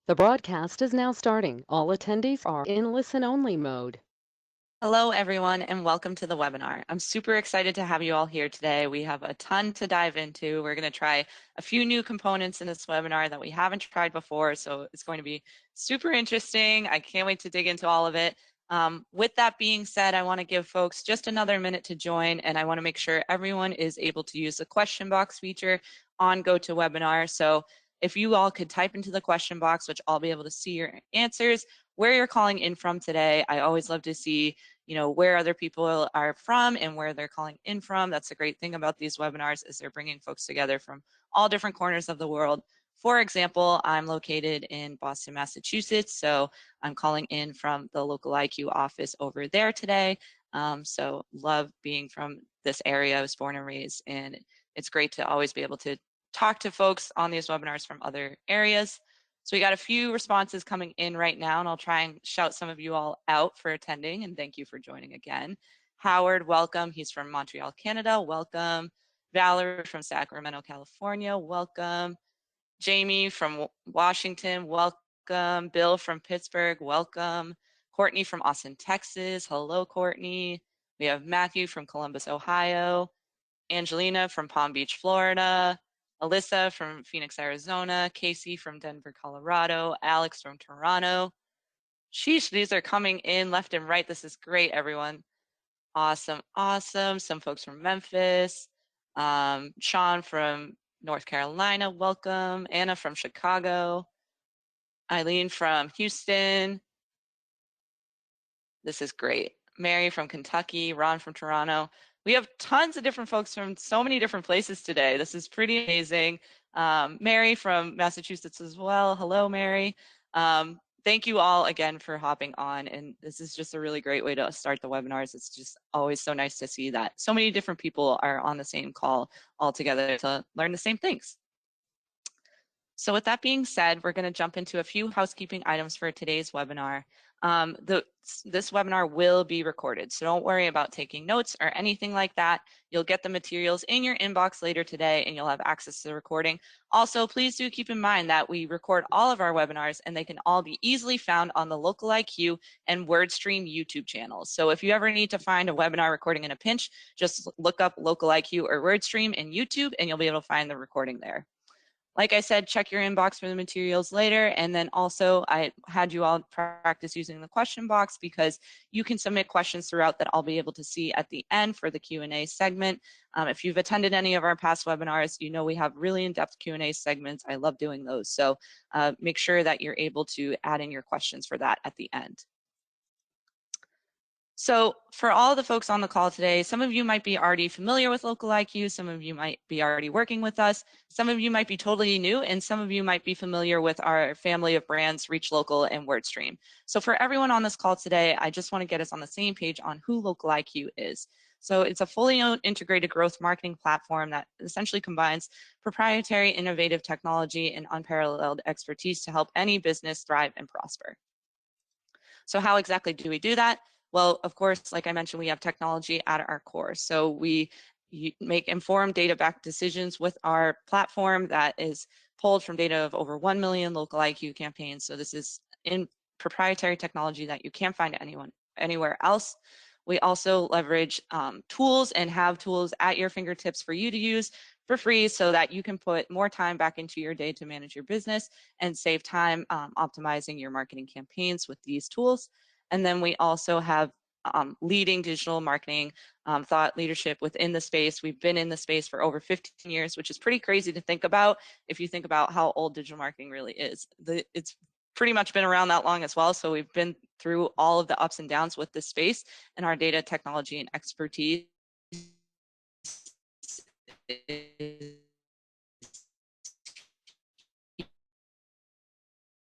The broadcast is now starting. All attendees are in listen-only mode. Hello, everyone, and welcome to the webinar. I'm super excited to have you all here today. We have a ton to dive into. We're going to try a few new components in this webinar that we haven't tried before, so it's going to be super interesting. I can't wait to dig into all of it. With that being said, I want to give folks just another minute to join, and I want to make sure everyone is able to use the question box feature on GoToWebinar. So if you all could type into the question box, which I'll be able to see your answers, where you're calling in from today. I always love to see where other people are from and where they're calling in from. That's the great thing about these webinars is they're bringing folks together from all different corners of the world. For example, I'm located in Boston, Massachusetts, so I'm calling in from the local IQ office over there today. So love being from this area. I was born and raised, and it's great to always be able to talk to folks on these webinars from other areas. So we got a few responses coming in right now, and I'll try and shout some of you all out for attending, and thank you for joining again. Howard, welcome. He's from Montreal, Canada. Welcome. Valerie from Sacramento, California. Welcome. Jamie from Washington. Welcome. Bill from Pittsburgh. Welcome. Courtney from Austin, Texas. Hello, Courtney. We have Matthew from Columbus, Ohio. Angelina from Palm Beach, Florida. Alyssa from Phoenix, Arizona, Casey from Denver, Colorado, Alex from Toronto. Sheesh, these are coming in left and right. This is great, everyone. Awesome, awesome. Some folks from Memphis. Sean from North Carolina, welcome. Anna from Chicago. Eileen from Houston. This is great. Mary from Kentucky, Ron from Toronto. We have tons of different folks from so many different places today. This is pretty amazing. Mary from Massachusetts as well. Hello, Mary. Thank you all again for hopping on. And this is just a really great way to start the webinars. It's just always so nice to see that so many different people are on the same call all together to learn the same things. So with that being said, we're going to jump into a few housekeeping items for today's webinar. This webinar will be recorded, so don't worry about taking notes or anything like that. You'll get the materials in your inbox later today and you'll have access to the recording. Also, please do keep in mind that we record all of our webinars and they can all be easily found on the Local IQ and WordStream YouTube channels. So if you ever need to find a webinar recording in a pinch, just look up Local IQ or WordStream in YouTube and you'll be able to find the recording there. Like I said, check your inbox for the materials later. And then also I had you all practice using the question box because you can submit questions throughout that I'll be able to see at the end for the Q&A segment. If you've attended any of our past webinars, you know we have really in-depth Q&A segments. I love doing those. So make sure that you're able to add in your questions for that at the end. So for all the folks on the call today, some of you might be already familiar with Local IQ, some of you might be already working with us, some of you might be totally new, and some of you might be familiar with our family of brands, Reach Local and WordStream. So for everyone on this call today, I just want to get us on the same page on who Local IQ is. So it's a fully owned integrated growth marketing platform that essentially combines proprietary innovative technology and unparalleled expertise to help any business thrive and prosper. So how exactly do we do that? Well, of course, like I mentioned, we have technology at our core. So we make informed data-backed decisions with our platform that is pulled from data of over 1 million local IQ campaigns. So this is in proprietary technology that you can't find anywhere else. We also leverage tools and have tools at your fingertips for you to use for free so that you can put more time back into your day to manage your business and save time optimizing your marketing campaigns with these tools. And then we also have leading digital marketing thought leadership within the space. We've been in the space for over 15 years, which is pretty crazy to think about if you think about how old digital marketing really is. It's pretty much been around that long as well. So we've been through all of the ups and downs with this space, and our data technology and expertise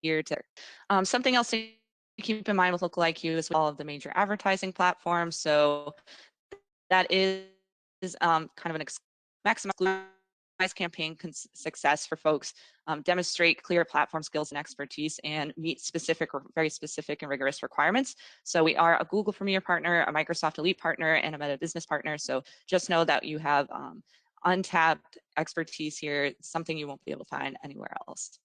here to something else to keep in mind with Local IQ is all of the major advertising platforms. So that is kind of an maximize campaign success for folks, demonstrate clear platform skills and expertise, and meet very specific and rigorous requirements. So we are a Google Premier partner, a Microsoft Elite partner, and a Meta Business partner. So just know that you have untapped expertise here, something you won't be able to find anywhere else.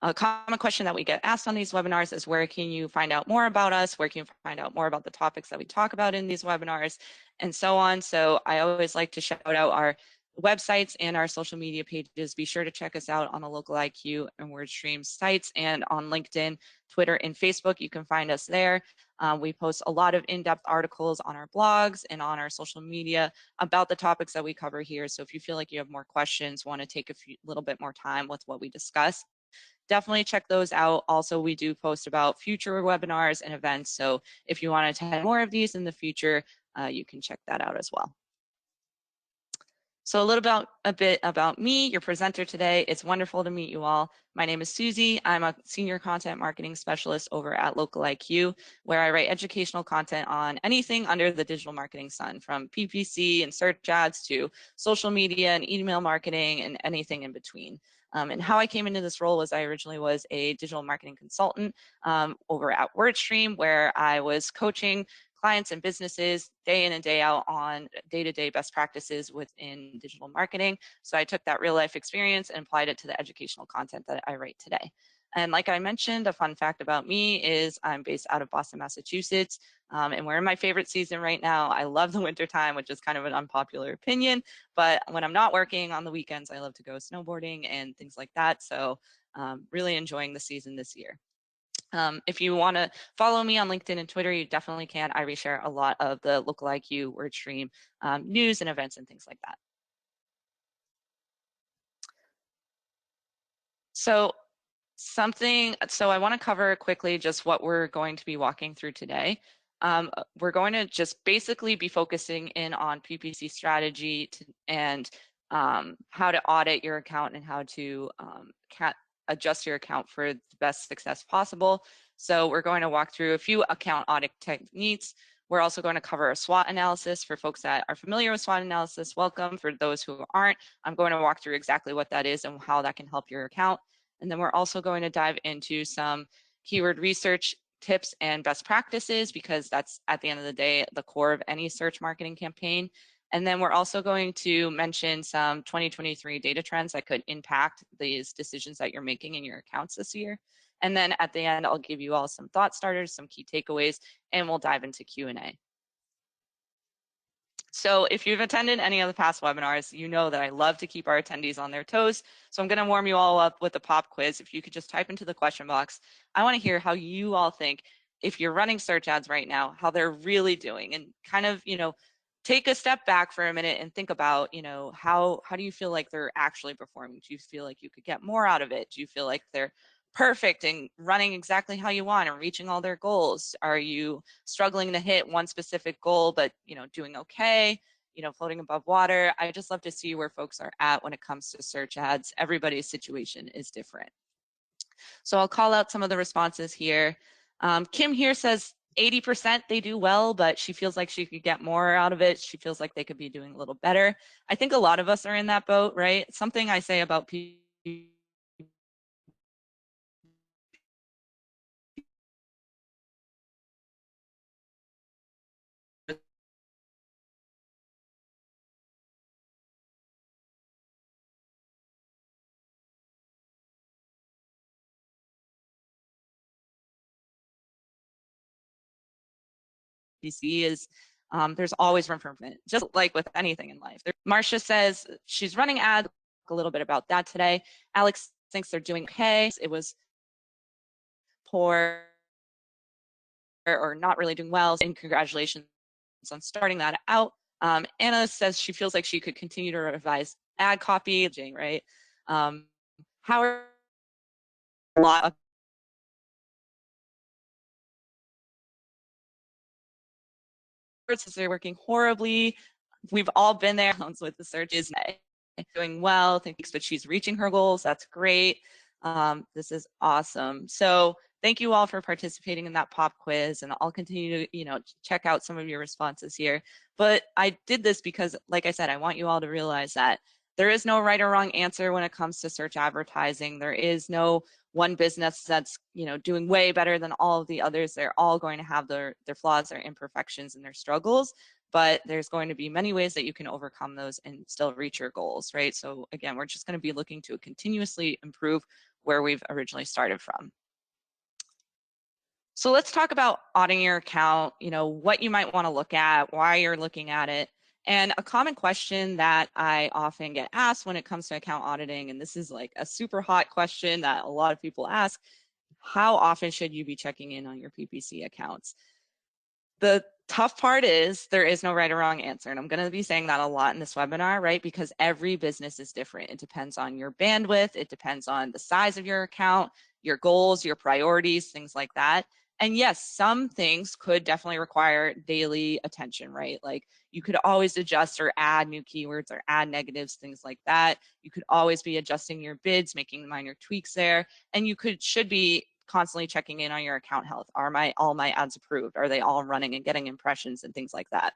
A common question that we get asked on these webinars is, where can you find out more about us? Where can you find out more about the topics that we talk about in these webinars, and so on. So I always like to shout out our websites and our social media pages. Be sure to check us out on the Local IQ and WordStream sites, and on LinkedIn, Twitter, and Facebook. You can find us there. We post a lot of in-depth articles on our blogs and on our social media about the topics that we cover here. So if you feel like you have more questions, want to take a little bit more time with what we discuss, definitely check those out. Also, we do post about future webinars and events. So if you want to attend more of these in the future, you can check that out as well. So a bit about me, your presenter today. It's wonderful to meet you all. My name is Susie. I'm a senior content marketing specialist over at Local IQ, where I write educational content on anything under the digital marketing sun, from PPC and search ads to social media and email marketing and anything in between. And how I came into this role was I originally was a digital marketing consultant over at WordStream, where I was coaching clients and businesses day in and day out on day-to-day best practices within digital marketing. So I took that real life experience and applied it to the educational content that I write today. And like I mentioned, a fun fact about me is I'm based out of Boston, Massachusetts, and we're in my favorite season right now. I love the winter time, which is kind of an unpopular opinion, but when I'm not working on the weekends, I love to go snowboarding and things like that. So really enjoying the season this year. If you want to follow me on LinkedIn and Twitter, you definitely can. I reshare a lot of the Local IQ, WordStream news and events and things like that. So I want to cover quickly just what we're going to be walking through today. We're going to just basically be focusing in on PPC strategy and how to audit your account and how to adjust your account for the best success possible. So we're going to walk through a few account audit techniques. We're also going to cover a SWOT analysis for folks that are familiar with SWOT analysis. Welcome. For those who aren't, I'm going to walk through exactly what that is and how that can help your account. And then we're also going to dive into some keyword research tips and best practices, because that's at the end of the day the core of any search marketing campaign. And then we're also going to mention some 2023 data trends that could impact these decisions that you're making in your accounts this year. And then at the end, I'll give you all some thought starters, some key takeaways, and we'll dive into Q&A. So if you've attended any of the past webinars, you know that I love to keep our attendees on their toes. So I'm going to warm you all up with a pop quiz. If you could just type into the question box, I want to hear how you all think, if you're running search ads right now, how they're really doing, and kind of, take a step back for a minute and think about, how do you feel like they're actually performing? Do you feel like you could get more out of it? Do you feel like they're perfect and running exactly how you want and reaching all their goals? Are you struggling to hit one specific goal, but doing okay, floating above water? I just love to see where folks are at when it comes to search ads. Everybody's situation is different. So I'll call out some of the responses here. Kim here says 80% they do well, but she feels like she could get more out of it. She feels like they could be doing a little better. I think a lot of us are in that boat, right? Something I say about people is there's always room for improvement, just like with anything in life. Marcia says she's running ads, a little bit about that today. Alex thinks they're doing okay. It was poor or not really doing well, and congratulations on starting that out. Anna says she feels like she could continue to revise ad copy, right? Howard, a lot of says they're working horribly. We've all been there with the searches. Doing well, thanks, but she's reaching her goals. That's great. This is awesome. So thank you all for participating in that pop quiz, and I'll continue to check out some of your responses here. But I did this because, like I said, I want you all to realize that there is no right or wrong answer when it comes to search advertising. There is no one business that's doing way better than all of the others. They're all going to have their flaws, their imperfections, and their struggles, but there's going to be many ways that you can overcome those and still reach your goals, right? So again, we're just going to be looking to continuously improve where we've originally started from. So let's talk about auditing your account, what you might want to look at, why you're looking at it. And a common question that I often get asked when it comes to account auditing, and this is like a super hot question that a lot of people ask, how often should you be checking in on your PPC accounts? The tough part is there is no right or wrong answer. And I'm going to be saying that a lot in this webinar, right? Because every business is different. It depends on your bandwidth. It depends on the size of your account, your goals, your priorities, things like that. And yes, some things could definitely require daily attention, right? Like you could always adjust or add new keywords or add negatives, things like that. You could always be adjusting your bids, making minor tweaks there. And you should be constantly checking in on your account health. Are all my ads approved? Are they all running and getting impressions and things like that?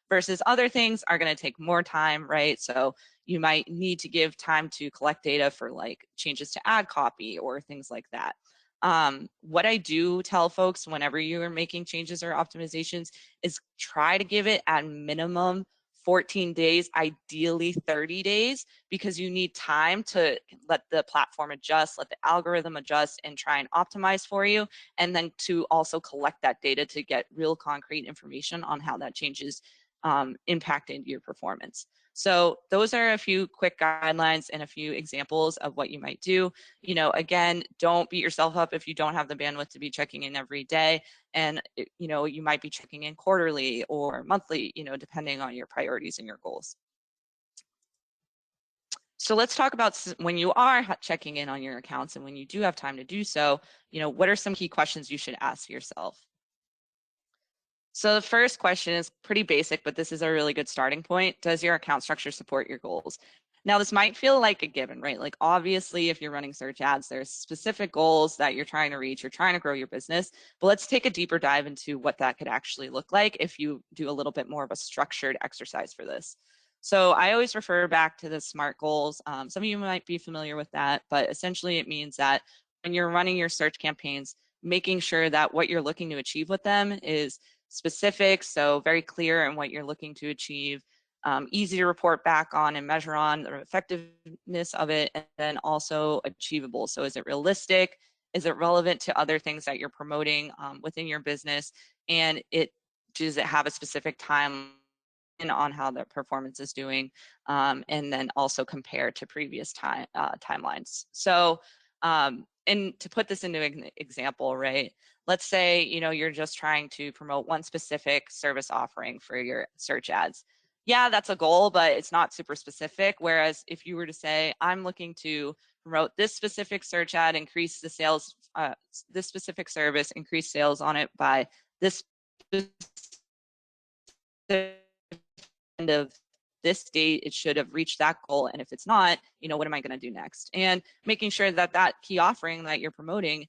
Versus other things are going to take more time, right? So you might need to give time to collect data for like changes to ad copy or things like that. What I do tell folks whenever you are making changes or optimizations is try to give it at minimum 14 days, ideally 30 days, because you need time to let the platform adjust, let the algorithm adjust and try and optimize for you. And then to also collect that data to get real concrete information on how that changes impacted your performance. So those are a few quick guidelines and a few examples of what you might do. Again, don't beat yourself up if you don't have the bandwidth to be checking in every day. And, you might be checking in quarterly or monthly, depending on your priorities and your goals. So let's talk about when you are checking in on your accounts and when you do have time to do so, what are some key questions you should ask yourself? So the first question is pretty basic, but this is a really good starting point. Does your account structure support your goals? Now, this might feel like a given, right? Like obviously, if you're running search ads, there's specific goals that you're trying to reach, you're trying to grow your business, but let's take a deeper dive into what that could actually look like if you do a little bit more of a structured exercise for this. So I always refer back to the SMART goals. Some of you might be familiar with that, but essentially it means that when you're running your search campaigns, making sure that what you're looking to achieve with them is specific, so very clear in what you're looking to achieve, easy to report back on and measure on the effectiveness of it, and then also achievable. So is it realistic? Is it relevant to other things that you're promoting within your business? And does it have a specific time on how the performance is doing, and then also compare to previous timelines. So, and to put this into an example, right? Let's say, you're just trying to promote one specific service offering for your search ads. Yeah, that's a goal, but it's not super specific. Whereas if you were to say, I'm looking to promote this specific search ad, increase the sales, this specific service, increase sales on it by this end of this date, it should have reached that goal. And if it's not, what am I going to do next? And making sure that that key offering that you're promoting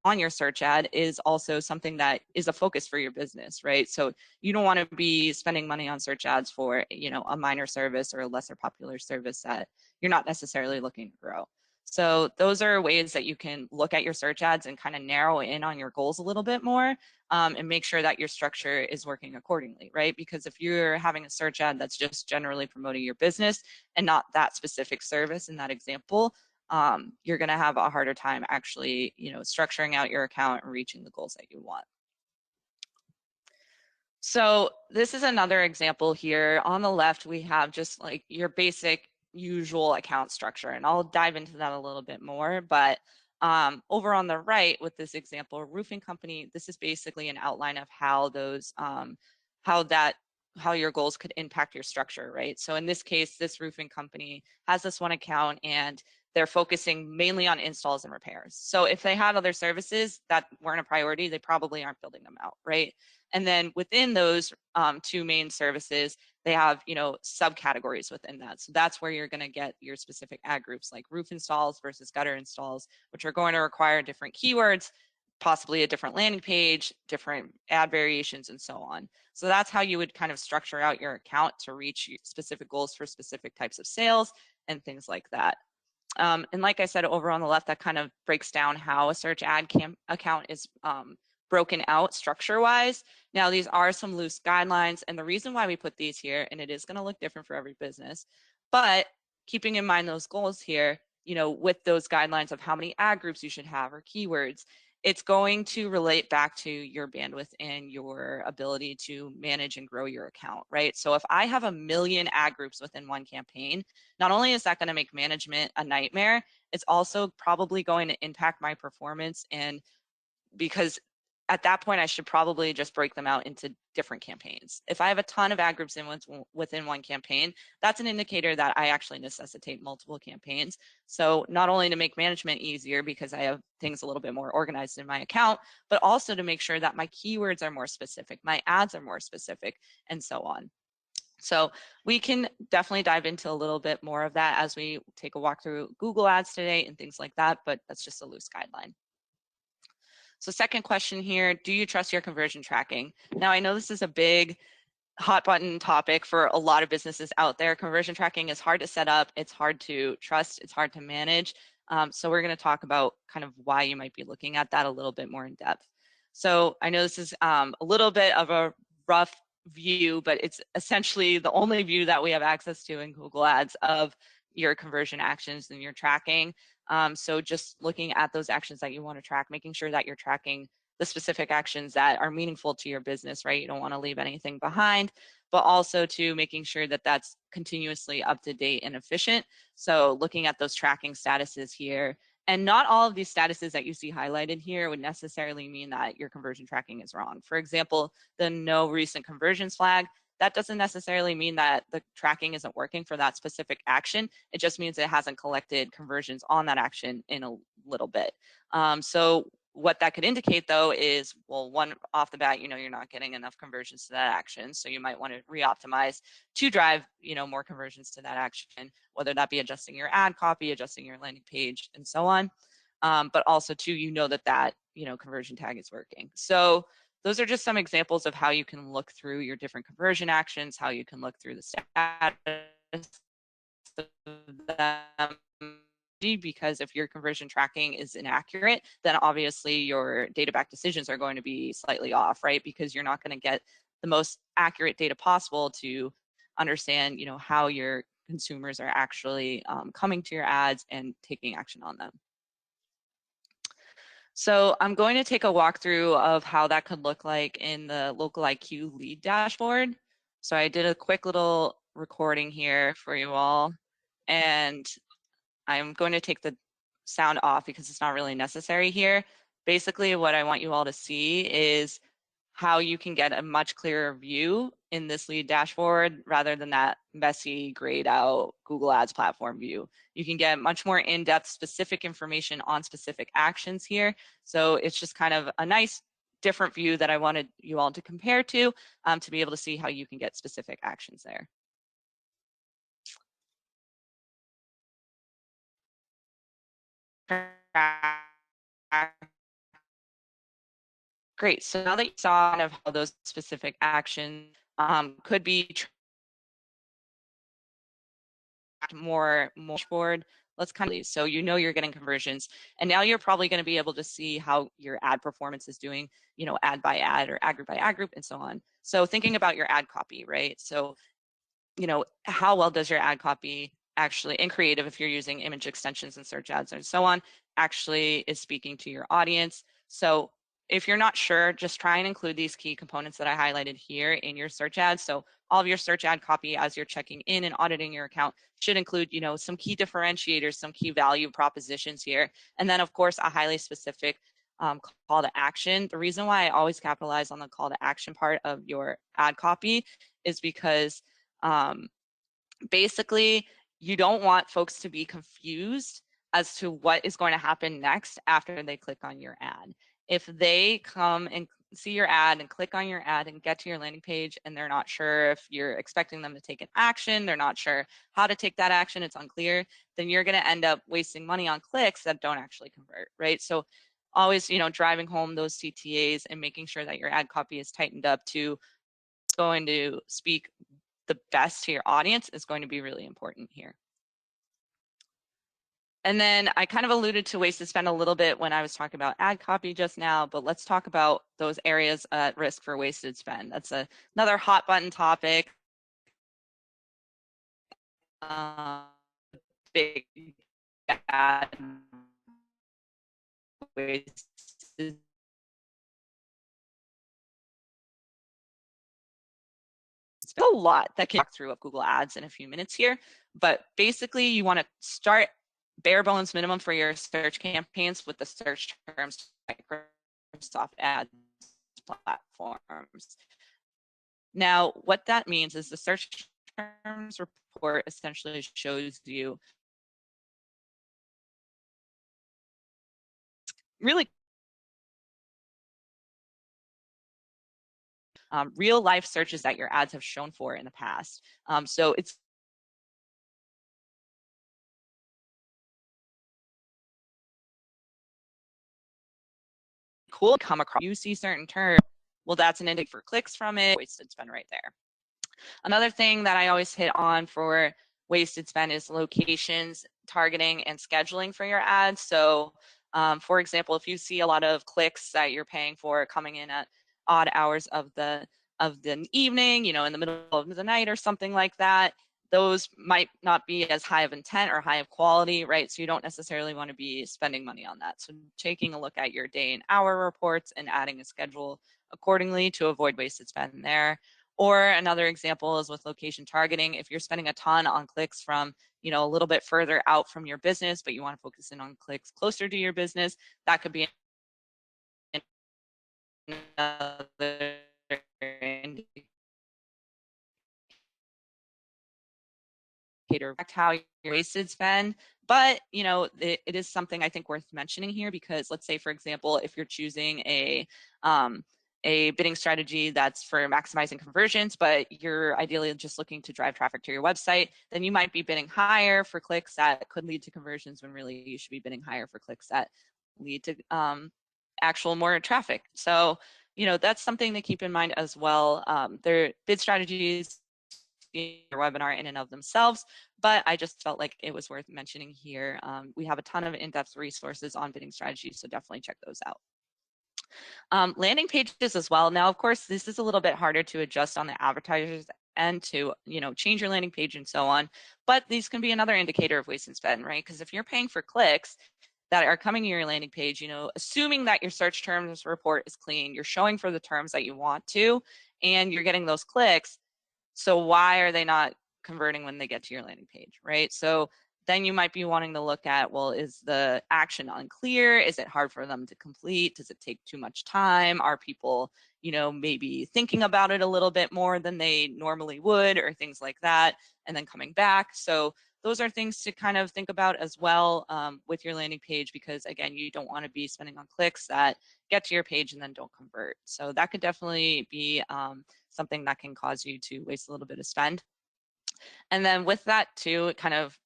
on your search ad is also something that is a focus for your business, right? So you don't want to be spending money on search ads for, a minor service or a lesser popular service that you're not necessarily looking to grow. So those are ways that you can look at your search ads and kind of narrow in on your goals a little bit more, and make sure that your structure is working accordingly, right? Because if you're having a search ad that's just generally promoting your business and not that specific service in that example, you're going to have a harder time actually, structuring out your account and reaching the goals that you want. So this is another example here. On the left, we have just like your basic usual account structure, and I'll dive into that a little bit more. But over on the right with this example, roofing company, this is basically an outline of how those, how your goals could impact your structure, right? So in this case, this roofing company has this one account and they're focusing mainly on installs and repairs. So if they had other services that weren't a priority, they probably aren't building them out, right? And then within those two main services, they have, subcategories within that. So that's where you're going to get your specific ad groups like roof installs versus gutter installs, which are going to require different keywords, possibly a different landing page, different ad variations, and so on. So that's how you would kind of structure out your account to reach specific goals for specific types of sales and things like that. And like I said, over on the left, that kind of breaks down how a search ad account is broken out structure-wise. Now, these are some loose guidelines, and the reason why we put these here, and it is going to look different for every business, but keeping in mind those goals here, with those guidelines of how many ad groups you should have or keywords, it's going to relate back to your bandwidth and your ability to manage and grow your account, right? So if I have 1 million ad groups within one campaign, not only is that going to make management a nightmare, it's also probably going to impact my performance. And because at that point, I should probably just break them out into different campaigns. If I have a ton of ad groups within one campaign, that's an indicator that I actually necessitate multiple campaigns. So not only to make management easier because I have things a little bit more organized in my account, but also to make sure that my keywords are more specific, my ads are more specific, and so on. So we can definitely dive into a little bit more of that as we take a walk through Google Ads today and things like that, but that's just a loose guideline. So second question here, do you trust your conversion tracking? Now, I know this is a big hot button topic for a lot of businesses out there. Conversion tracking is hard to set up. It's hard to trust. It's hard to manage. So we're going to talk about kind of why you might be looking at that a little bit more in depth. So I know this is a little bit of a rough view, but it's essentially the only view that we have access to in Google Ads of your conversion actions and your tracking. So just looking at those actions that you want to track, making sure that you're tracking the specific actions that are meaningful to your business, right? You don't want to leave anything behind, but also to making sure that that's continuously up to date and efficient. So looking at those tracking statuses here, and not all of these statuses that you see highlighted here would necessarily mean that your conversion tracking is wrong. For example, the no recent conversions flag, that doesn't necessarily mean that the tracking isn't working for that specific action. It just means it hasn't collected conversions on that action in a little bit. So what that could indicate though is, well, one off the bat, you're not getting enough conversions to that action. So you might want to re-optimize to drive, more conversions to that action, whether that be adjusting your ad copy, adjusting your landing page, and so on. But also too, that conversion tag is working. So those are just some examples of how you can look through your different conversion actions, how you can look through the status of them, because if your conversion tracking is inaccurate, then obviously your data backed decisions are going to be slightly off, right? Because you're not going to get the most accurate data possible to understand, how your consumers are actually coming to your ads and taking action on them. So I'm going to take a walkthrough of how that could look like in the local IQ lead dashboard. So I did a quick little recording here for you all, and I'm going to take the sound off because it's not really necessary here. Basically, what I want you all to see is how you can get a much clearer view in this lead dashboard rather than that messy, grayed out Google Ads platform view. You can get much more in-depth specific information on specific actions here. So it's just kind of a nice different view that I wanted you all to compare to be able to see how you can get specific actions there. Great. So now that you saw kind of how those specific actions could be more dashboard, let's kind of, so you're getting conversions, and now you're probably going to be able to see how your ad performance is doing, ad by ad or ad group by ad group and so on. So thinking about your ad copy, right? So how well does your ad copy actually, in creative, if you're using image extensions and search ads and so on, actually is speaking to your audience. So if you're not sure, just try and include these key components that I highlighted here in your search ads. So all of your search ad copy as you're checking in and auditing your account should include, some key differentiators, some key value propositions here. And then of course, a highly specific call to action. The reason why I always capitalize on the call to action part of your ad copy is because basically, you don't want folks to be confused as to what is going to happen next after they click on your ad. If they come and see your ad and click on your ad and get to your landing page and they're not sure if you're expecting them to take an action, they're not sure how to take that action, it's unclear, then you're going to end up wasting money on clicks that don't actually convert, right? So always, driving home those CTAs and making sure that your ad copy is tightened up to going to speak the best to your audience is going to be really important here. And then I kind of alluded to wasted spend a little bit when I was talking about ad copy just now, but let's talk about those areas at risk for wasted spend. That's another hot button topic. Big ad wasted. It's a lot that can walk through of Google Ads in a few minutes here, but basically you want to start bare bones minimum for your search campaigns with the search terms Microsoft Ads platforms. Now, what that means is the search terms report essentially shows you really real life searches that your ads have shown for in the past. So it's cool to come across. You see certain terms, well, that's an indicator for clicks from it. Wasted spend right there. Another thing that I always hit on for wasted spend is locations, targeting, and scheduling for your ads. So, for example, if you see a lot of clicks that you're paying for coming in at odd hours of the evening, you know, in the middle of the night or something like that, those might not be as high of intent or high of quality, right? So you don't necessarily want to be spending money on that. So taking a look at your day and hour reports and adding a schedule accordingly to avoid wasted spend there. Or another example is with location targeting. If you're spending a ton on clicks from, you know, a little bit further out from your business, but you want to focus in on clicks closer to your business, that could be another indicator how your wasted spend. But, you know, it is something I think worth mentioning here, because let's say, for example, if you're choosing a bidding strategy that's for maximizing conversions, but you're ideally just looking to drive traffic to your website, then you might be bidding higher for clicks that could lead to conversions, when really you should be bidding higher for clicks that lead to actual more traffic. So, you know, that's something to keep in mind as well. Their bid strategies, your webinar in and of themselves, but I just felt like it was worth mentioning here. We have a ton of in-depth resources on bidding strategies, so definitely check those out. Landing pages as well. Now, of course, this is a little bit harder to adjust on the advertisers end to, you know, change your landing page and so on, but these can be another indicator of waste and spend, right? Because if you're paying for clicks that are coming to your landing page, you know, assuming that your search terms report is clean, you're showing for the terms that you want to, and you're getting those clicks, so why are they not converting when they get to your landing page, right? So then you might be wanting to look at, well, is the action unclear? Is it hard for them to complete? Does it take too much time? Are people, you know, maybe thinking about it a little bit more than they normally would, or things like that, and then coming back? So those are things to kind of think about as well with your landing page, because again, you don't want to be spending on clicks that get to your page and then don't convert. So that could definitely be something that can cause you to waste a little bit of spend. And then with that too, it kind of,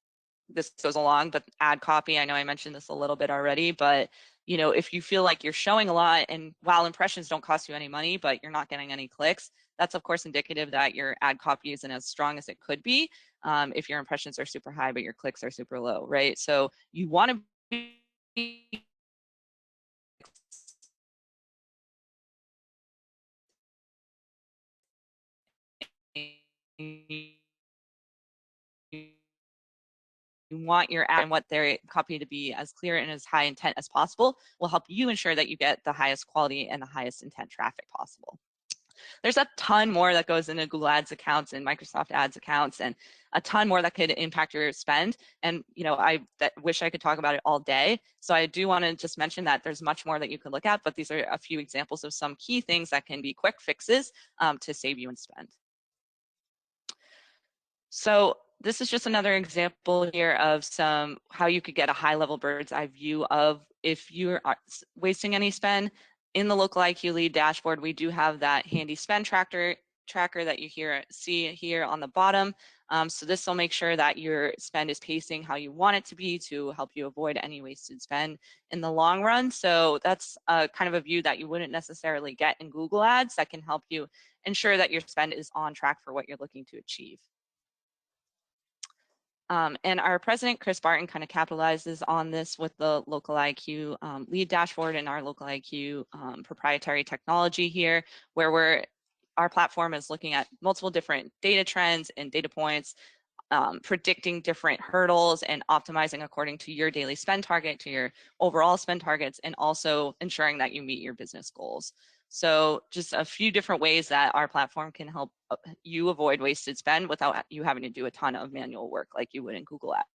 this goes along, but ad copy, I know I mentioned this a little bit already, but you know, if you feel like you're showing a lot, and while impressions don't cost you any money, but you're not getting any clicks, that's of course indicative that your ad copy isn't as strong as it could be if your impressions are super high, but your clicks are super low, right? So you want to be you want your ad and what their copy to be as clear and as high intent as possible will help you ensure that you get the highest quality and the highest intent traffic possible. There's a ton more that goes into Google Ads accounts and Microsoft Ads accounts, and a ton more that could impact your spend. And you know, I wish I could talk about it all day. So I do want to just mention that there's much more that you could look at, but these are a few examples of some key things that can be quick fixes to save you in spend. So this is just another example here of some how you could get a high-level bird's eye view of if you're wasting any spend. In the local IQ lead dashboard, we do have that handy spend tracker that you see here on the bottom. So this will make sure that your spend is pacing how you want it to be to help you avoid any wasted spend in the long run. So that's kind of a view that you wouldn't necessarily get in Google Ads that can help you ensure that your spend is on track for what you're looking to achieve. And our president, Chris Barton, kind of capitalizes on this with the local IQ lead dashboard and our local IQ proprietary technology here, where our platform is looking at multiple different data trends and data points predicting different hurdles and optimizing according to your daily spend target, to your overall spend targets, and also ensuring that you meet your business goals. So just a few different ways that our platform can help you avoid wasted spend without you having to do a ton of manual work like you would in Google Ads.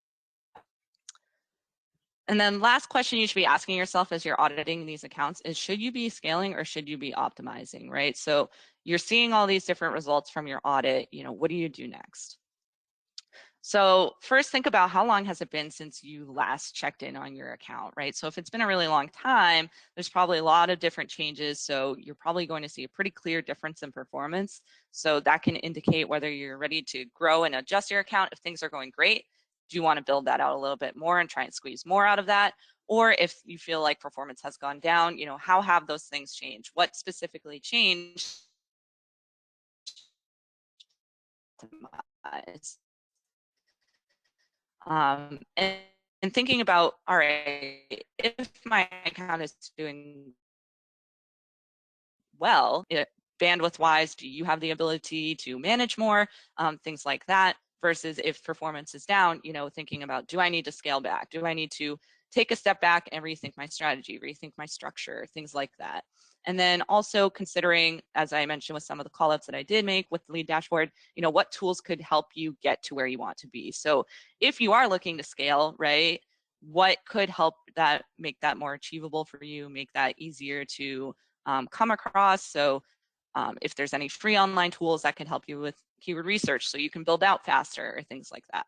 And then last question you should be asking yourself as you're auditing these accounts is, should you be scaling or should you be optimizing, right? So you're seeing all these different results from your audit, what do you do next? So first, think about how long has it been since you last checked in on your account, right? So if it's been a really long time, there's probably a lot of different changes. So you're probably going to see a pretty clear difference in performance. So that can indicate whether you're ready to grow and adjust your account. If things are going great, do you want to build that out a little bit more and try and squeeze more out of that? Or if you feel like performance has gone down, how have those things changed? What specifically changed? And thinking about, all right, if my account is doing well, bandwidth wise, do you have the ability to manage more, things like that, versus if performance is down, thinking about, do I need to scale back? Do I need to take a step back and rethink my strategy, rethink my structure, things like that. And then also considering, as I mentioned with some of the callouts that I did make with the lead dashboard, what tools could help you get to where you want to be. So if you are looking to scale, right, what could help that make that more achievable for you, make that easier to come across? So if there's any free online tools that can help you with keyword research so you can build out faster or things like that.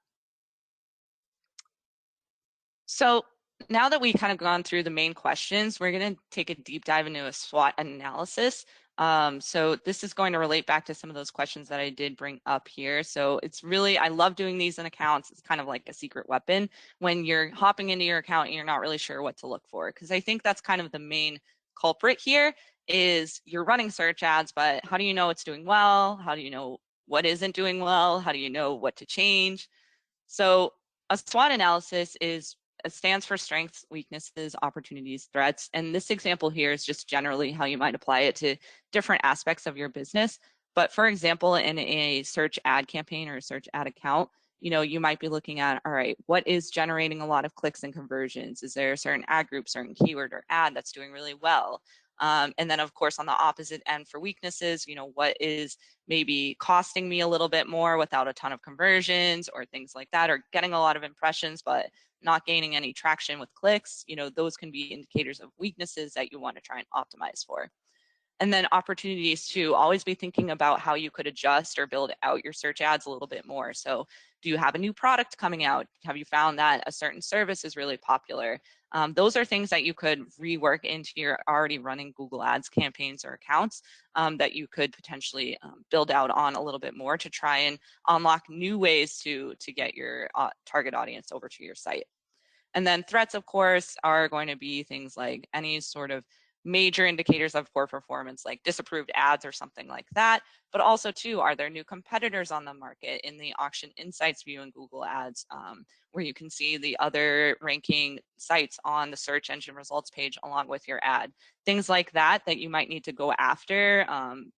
So now that we've kind of gone through the main questions, we're going to take a deep dive into a SWOT analysis. So this is going to relate back to some of those questions that I did bring up here. So it's really, I love doing these in accounts. It's kind of like a secret weapon when you're hopping into your account and you're not really sure what to look for, because I think that's kind of the main culprit here is you're running search ads, but how do you know it's doing well? How do you know what isn't doing well? How do you know what to change? So a SWOT analysis it stands for strengths, weaknesses, opportunities, threats. And this example here is just generally how you might apply it to different aspects of your business. But for example, in a search ad campaign or a search ad account, you might be looking at, all right, what is generating a lot of clicks and conversions? Is there a certain ad group, certain keyword or ad that's doing really well? And then of course, on the opposite end for weaknesses, what is maybe costing me a little bit more without a ton of conversions or things like that, or getting a lot of impressions, but not gaining any traction with clicks, those can be indicators of weaknesses that you want to try and optimize for. And then opportunities to always be thinking about how you could adjust or build out your search ads a little bit more. So do you have a new product coming out? Have you found that a certain service is really popular? Those are things that you could rework into your already running Google Ads campaigns or accounts that you could potentially build out on a little bit more to try and unlock new ways to get your target audience over to your site. And then threats, of course, are going to be things like any sort of major indicators of poor performance, like disapproved ads or something like that. But also, too, are there new competitors on the market in the auction insights view in Google Ads, where you can see the other ranking sites on the search engine results page along with your ad? Things like that you might need to go after,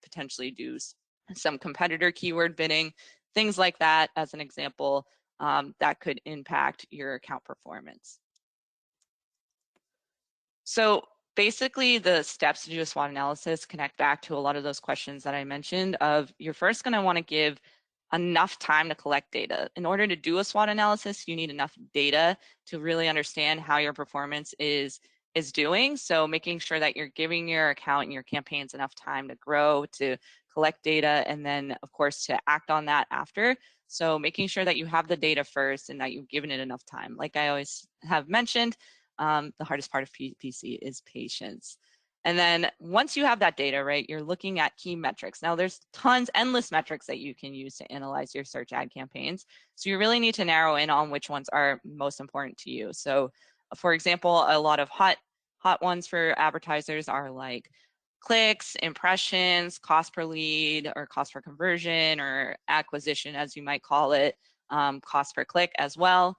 potentially do some competitor keyword bidding, things like that as an example. That could impact your account performance. So basically the steps to do a SWOT analysis connect back to a lot of those questions that I mentioned of you're first going to want to give enough time to collect data. In order to do a SWOT analysis, you need enough data to really understand how your performance is doing. So making sure that you're giving your account and your campaigns enough time to grow, to collect data, and then of course to act on that after. So making sure that you have the data first and that you've given it enough time. Like I always have mentioned, the hardest part of PPC is patience. And then once you have that data, right, you're looking at key metrics. Now there's endless metrics that you can use to analyze your search ad campaigns. So you really need to narrow in on which ones are most important to you. So for example, a lot of hot ones for advertisers are like clicks, impressions, cost per lead or cost per conversion or acquisition, as you might call it, cost per click as well.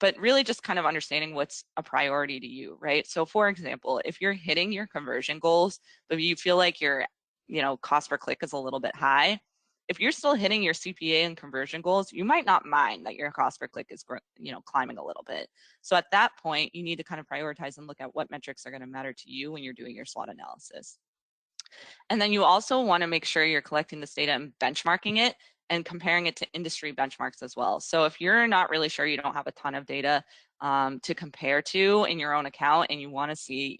But really just kind of understanding what's a priority to you, right? So for example, if you're hitting your conversion goals, but you feel like your, cost per click is a little bit high, if you're still hitting your CPA and conversion goals, you might not mind that your cost per click is, climbing a little bit. So at that point, you need to kind of prioritize and look at what metrics are going to matter to you when you're doing your SWOT analysis. And then you also want to make sure you're collecting this data and benchmarking it and comparing it to industry benchmarks as well. So if you're not really sure, you don't have a ton of data to compare to in your own account, and you want to see,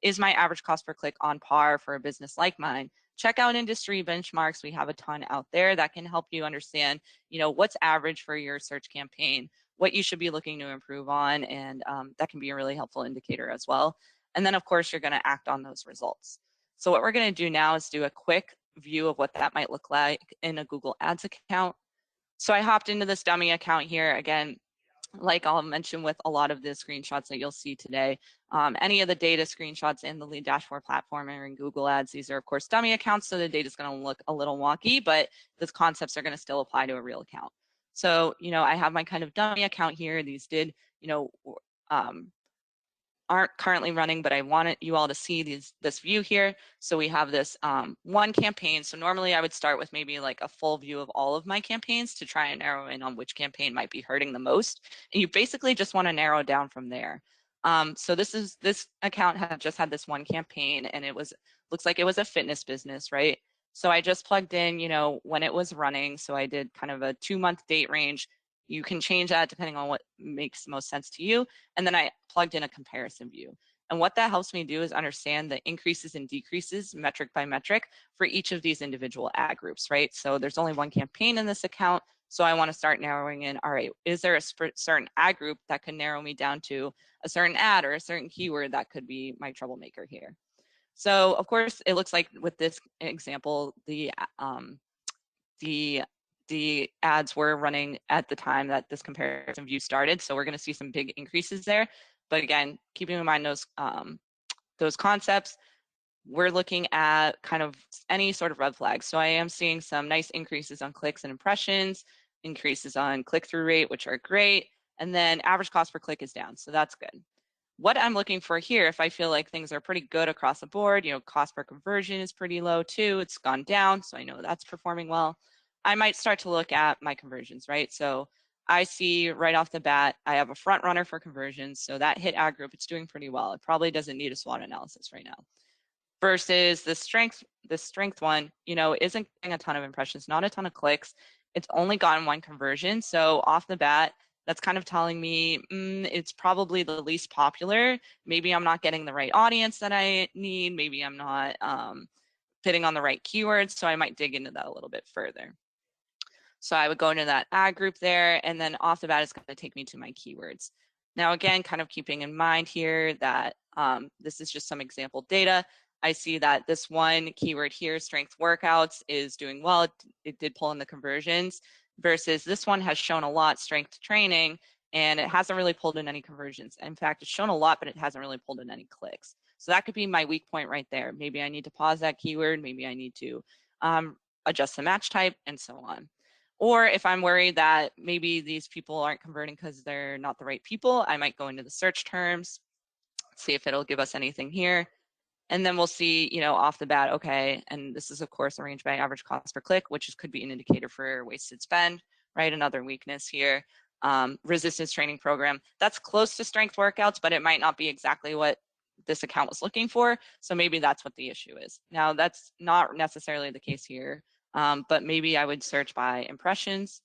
is my average cost per click on par for a business like mine? Check out industry benchmarks. We have a ton out there that can help you understand, what's average for your search campaign, what you should be looking to improve on, and that can be a really helpful indicator as well. And then, of course, you're going to act on those results. So what we're going to do now is do a quick view of what that might look like in a Google Ads account. So I hopped into this dummy account here. Again, like I'll mention with a lot of the screenshots that you'll see today, any of the data screenshots in the lead dashboard platform or in Google Ads, these are of course dummy accounts, so the data is going to look a little wonky, but the concepts are going to still apply to a real account. So, I have my kind of dummy account here. These did, aren't currently running, but I wanted you all to see this view here. So we have this one campaign. So normally I would start with maybe like a full view of all of my campaigns to try and narrow in on which campaign might be hurting the most. And you basically just want to narrow down from there. So this account had just had this one campaign, and looks like it was a fitness business, right? So I just plugged in, when it was running. So I did kind of a 2-month date range. You can change that depending on what makes the most sense to you. And then I plugged in a comparison view. And what that helps me do is understand the increases and decreases metric by metric for each of these individual ad groups, right? So there's only one campaign in this account. So I want to start narrowing in, all right, is there a certain ad group that could narrow me down to a certain ad or a certain keyword that could be my troublemaker here? So of course, it looks like with this example, the ads were running at the time that this comparison view started. So we're going to see some big increases there. But again, keeping in mind those concepts, we're looking at kind of any sort of red flags. So I am seeing some nice increases on clicks and impressions, increases on click-through rate, which are great. And then average cost per click is down. So that's good. What I'm looking for here, if I feel like things are pretty good across the board, cost per conversion is pretty low too. It's gone down, so I know that's performing well. I might start to look at my conversions, right? So I see right off the bat, I have a front runner for conversions. So that hit ad group, it's doing pretty well. It probably doesn't need a SWOT analysis right now. Versus the strength one, isn't getting a ton of impressions, not a ton of clicks. It's only gotten one conversion. So off the bat, that's kind of telling me it's probably the least popular. Maybe I'm not getting the right audience that I need. Maybe I'm not fitting on the right keywords. So I might dig into that a little bit further. So I would go into that ad group there, and then off the bat, it's going to take me to my keywords. Now, again, kind of keeping in mind here that this is just some example data. I see that this one keyword here, strength workouts, is doing well. It did pull in the conversions, versus this one has shown a lot, strength training, and it hasn't really pulled in any conversions. In fact, it's shown a lot, but it hasn't really pulled in any clicks. So that could be my weak point right there. Maybe I need to pause that keyword. Maybe I need to adjust the match type, and so on. Or if I'm worried that maybe these people aren't converting because they're not the right people, I might go into the search terms, see if it'll give us anything here. And then we'll see, off the bat, okay, and this is of course arranged by average cost per click, which could be an indicator for wasted spend, right? Another weakness here. Resistance training program, that's close to strength workouts, but it might not be exactly what this account was looking for. So maybe that's what the issue is. Now, that's not necessarily the case here, but maybe I would search by impressions.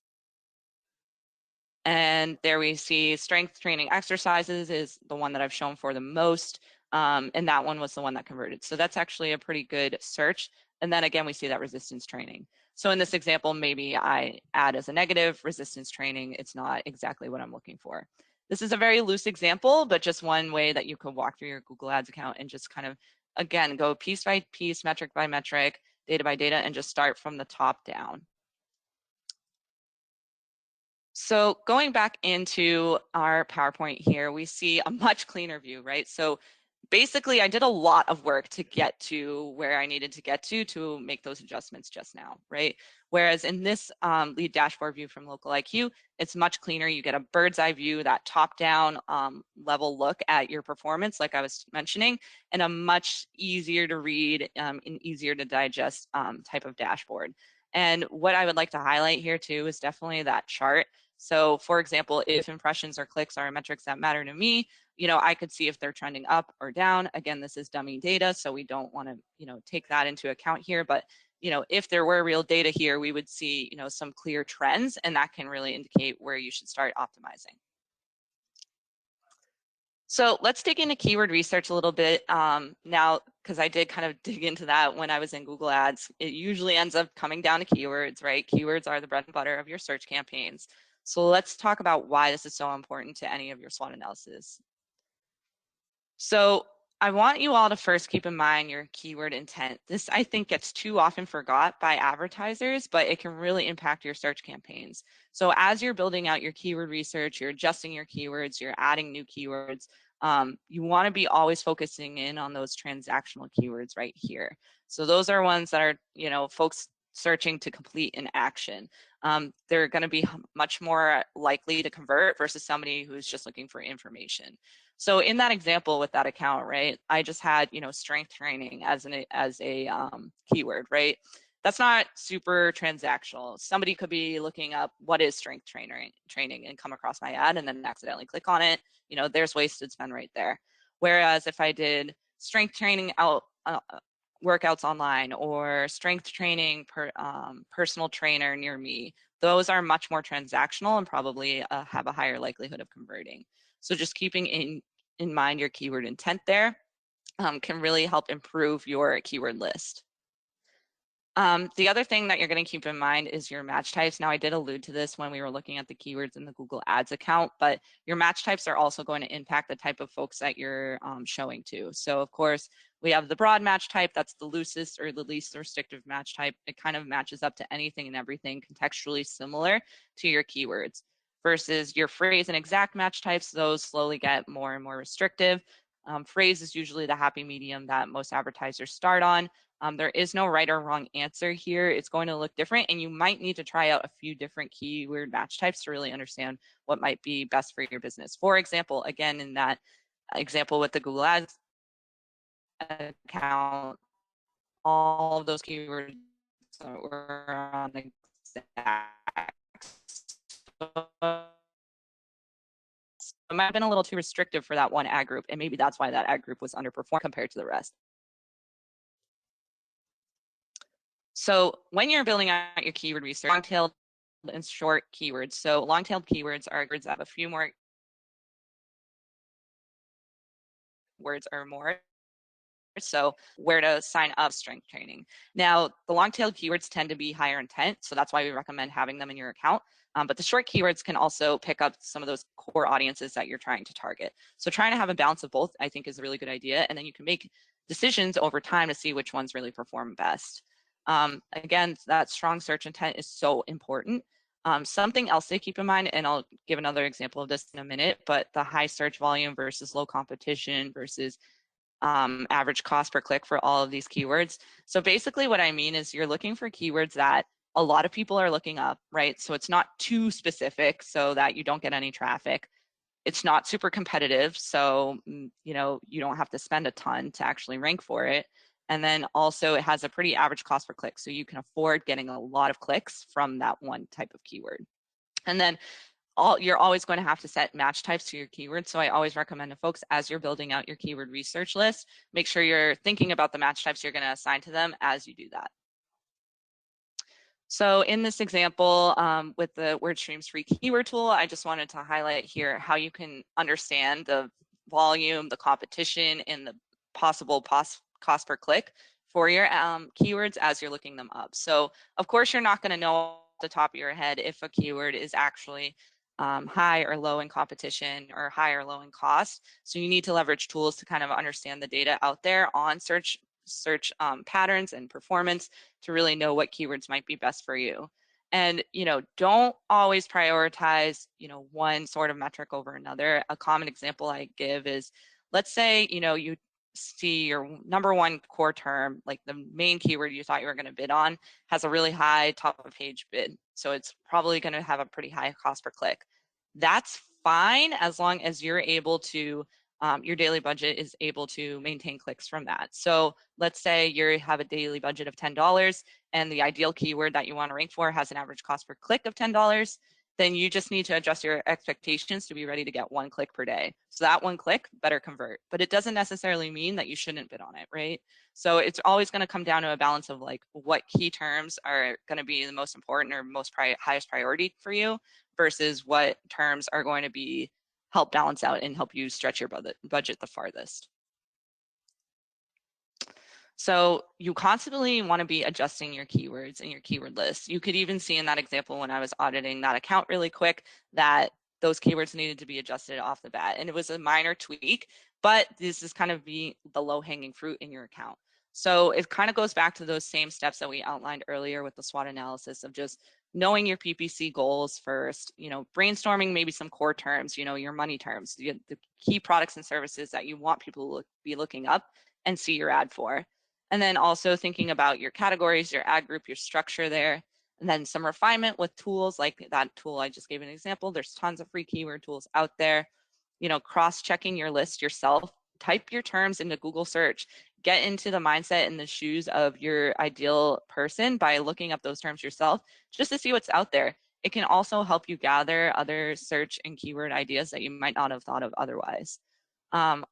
And there we see strength training exercises is the one that I've shown for the most. And that one was the one that converted. So that's actually a pretty good search. And then again, we see that resistance training. So in this example, maybe I add as a negative resistance training. It's not exactly what I'm looking for. This is a very loose example, but just one way that you could walk through your Google Ads account and just kind of, again, go piece by piece, metric by metric, data by data, and just start from the top down. So going back into our PowerPoint here, we see a much cleaner view, right? So basically, I did a lot of work to get to where I needed to get to make those adjustments just now, right? Whereas in this lead dashboard view from Local IQ, it's much cleaner. You get a bird's eye view, that top-down level look at your performance, like I was mentioning, and a much easier to read and easier to digest type of dashboard. And what I would like to highlight here too is definitely that chart. So for example, if impressions or clicks are metrics that matter to me, I could see if they're trending up or down. Again, this is dummy data, so we don't want to, take that into account here. But, if there were real data here, we would see, some clear trends, and that can really indicate where you should start optimizing. So let's dig into keyword research a little bit now, because I did kind of dig into that when I was in Google Ads. It usually ends up coming down to keywords, right? Keywords are the bread and butter of your search campaigns. So let's talk about why this is so important to any of your SWOT analysis. So I want you all to first keep in mind your keyword intent. This, I think, gets too often forgot by advertisers, but it can really impact your search campaigns. So as you're building out your keyword research, you're adjusting your keywords, you're adding new keywords, you want to be always focusing in on those transactional keywords right here. So those are ones that are, folks searching to complete an action. They're going to be much more likely to convert versus somebody who's just looking for information. So in that example with that account, right, I just had, strength training as a keyword, right? That's not super transactional. Somebody could be looking up what is strength training and come across my ad and then accidentally click on it. There's wasted spend right there. Whereas if I did strength training workouts online or strength training personal trainer near me, those are much more transactional and probably have a higher likelihood of converting. So just keeping in mind your keyword intent there can really help improve your keyword list. The other thing that you're going to keep in mind is your match types. Now, I did allude to this when we were looking at the keywords in the Google Ads account, but your match types are also going to impact the type of folks that you're showing to. So, of course, we have the broad match type. That's the loosest or the least restrictive match type. It kind of matches up to anything and everything contextually similar to your keywords. Versus your phrase and exact match types, those slowly get more and more restrictive. Phrase is usually the happy medium that most advertisers start on. There is no right or wrong answer here. It's going to look different, and you might need to try out a few different keyword match types to really understand what might be best for your business. For example, again, in that example with the Google Ads account, all of those keywords were on exact. It might have been a little too restrictive for that one ad group, and maybe that's why that ad group was underperformed compared to the rest. So when you're building out your keyword research, long-tailed and short keywords. So long-tailed keywords are keywords that have a few more words or more. So where to sign up strength training. Now, the long-tailed keywords tend to be higher intent, so that's why we recommend having them in your account. But the short keywords can also pick up some of those core audiences that you're trying to target. So trying to have a balance of both, I think, is a really good idea. And then you can make decisions over time to see which ones really perform best. Again, that strong search intent is so important. Something else to keep in mind, and I'll give another example of this in a minute, but the high search volume versus low competition versus average cost per click for all of these keywords. So basically what I mean is you're looking for keywords that a lot of people are looking up, right? So it's not too specific so that you don't get any traffic. It's not super competitive, so you don't have to spend a ton to actually rank for it. And then also it has a pretty average cost per click, so you can afford getting a lot of clicks from that one type of keyword. And then you're always going to have to set match types to your keywords. So I always recommend to folks, as you're building out your keyword research list, make sure you're thinking about the match types you're going to assign to them as you do that. So in this example, with the WordStream's free keyword tool, I just wanted to highlight here how you can understand the volume, the competition, and the possible cost per click for your keywords as you're looking them up. So of course, you're not going to know off the top of your head if a keyword is actually high or low in competition or high or low in cost. So you need to leverage tools to kind of understand the data out there on search patterns and performance to really know what keywords might be best for you. And don't always prioritize one sort of metric over another. A common example I give is, let's say you see your number one core term, like the main keyword you thought you were going to bid on, has a really high top of page bid, so it's probably going to have a pretty high cost per click. That's fine as long as you're able to your daily budget is able to maintain clicks from that. So let's say you have a daily budget of $10 and the ideal keyword that you want to rank for has an average cost per click of $10, then you just need to adjust your expectations to be ready to get 1 click per day. So that 1 click better convert, but it doesn't necessarily mean that you shouldn't bid on it, right? So it's always going to come down to a balance of like what key terms are going to be the most important or most highest priority for you versus what terms are going to be help balance out and help you stretch your budget the farthest. So you constantly want to be adjusting your keywords and your keyword list. You could even see in that example when I was auditing that account really quick that those keywords needed to be adjusted off the bat. And it was a minor tweak, but this is kind of the low-hanging fruit in your account. So it kind of goes back to those same steps that we outlined earlier with the SWOT analysis of just knowing your PPC goals first, brainstorming maybe some core terms, your money terms, the key products and services that you want people to be looking up and see your ad for. And then also thinking about your categories, your ad group, your structure there, and then some refinement with tools like that tool I just gave an example. There's tons of free keyword tools out there. Cross-checking your list yourself, type your terms into Google search, get into the mindset and the shoes of your ideal person by looking up those terms yourself just to see what's out there. It can also help you gather other search and keyword ideas that you might not have thought of otherwise.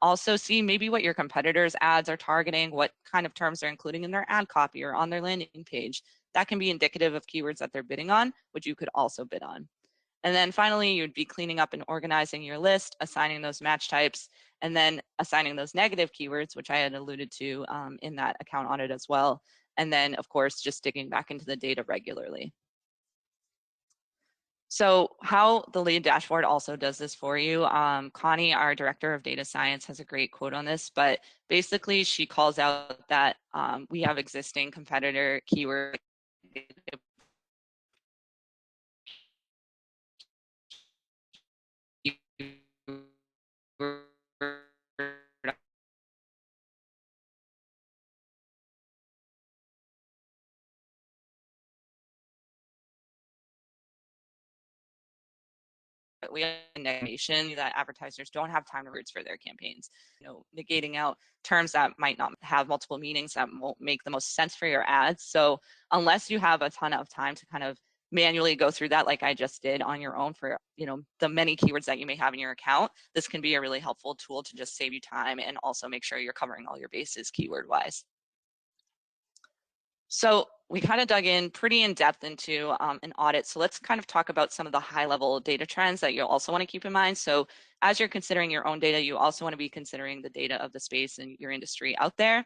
Also see maybe what your competitors' ads are targeting, what kind of terms they're including in their ad copy or on their landing page. That can be indicative of keywords that they're bidding on, which you could also bid on. And then finally, you'd be cleaning up and organizing your list, assigning those match types, and then assigning those negative keywords, which I had alluded to in that account audit as well. And then, of course, just digging back into the data regularly. So how the lead dashboard also does this for you. Connie, our director of data science, has a great quote on this, but basically she calls out that we have existing competitor keyword we have negation that advertisers don't have time to words for their campaigns, negating out terms that might not have multiple meanings that won't make the most sense for your ads. So unless you have a ton of time to kind of manually go through that like I just did on your own for the many keywords that you may have in your account, this can be a really helpful tool to just save you time and also make sure you're covering all your bases keyword wise. So we kind of dug in pretty in depth into an audit. So let's kind of talk about some of the high level data trends that you'll also want to keep in mind. So as you're considering your own data, you also want to be considering the data of the space and your industry out there.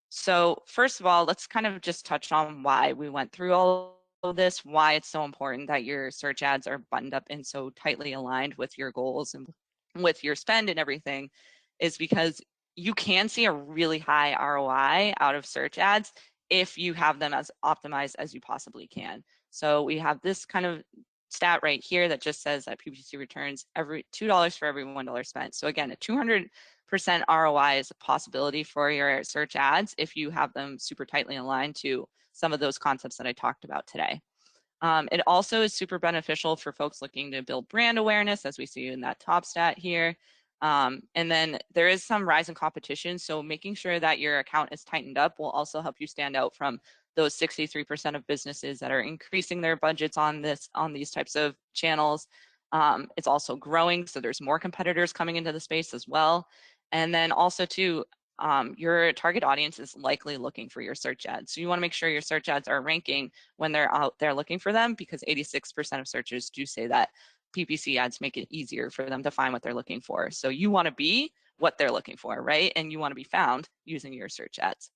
So first of all, let's kind of just touch on why we went through all of this, why it's so important that your search ads are buttoned up and so tightly aligned with your goals and with your spend and everything, is because you can see a really high ROI out of search ads if you have them as optimized as you possibly can. So we have this kind of stat right here that just says that PPC returns every $2 for every $1 spent. So again, a 200% ROI is a possibility for your search ads if you have them super tightly aligned to some of those concepts that I talked about today. It also is super beneficial for folks looking to build brand awareness, as we see in that top stat here. And then there is some rise in competition, so making sure that your account is tightened up will also help you stand out from those 63% of businesses that are increasing their budgets on these types of channels. It's also growing, so there's more competitors coming into the space as well. And then also too, your target audience is likely looking for your search ads. So you want to make sure your search ads are ranking when they're out there looking for them, because 86% of searchers do say that PPC ads make it easier for them to find what they're looking for. So you want to be what they're looking for, right? And you want to be found using your search ads.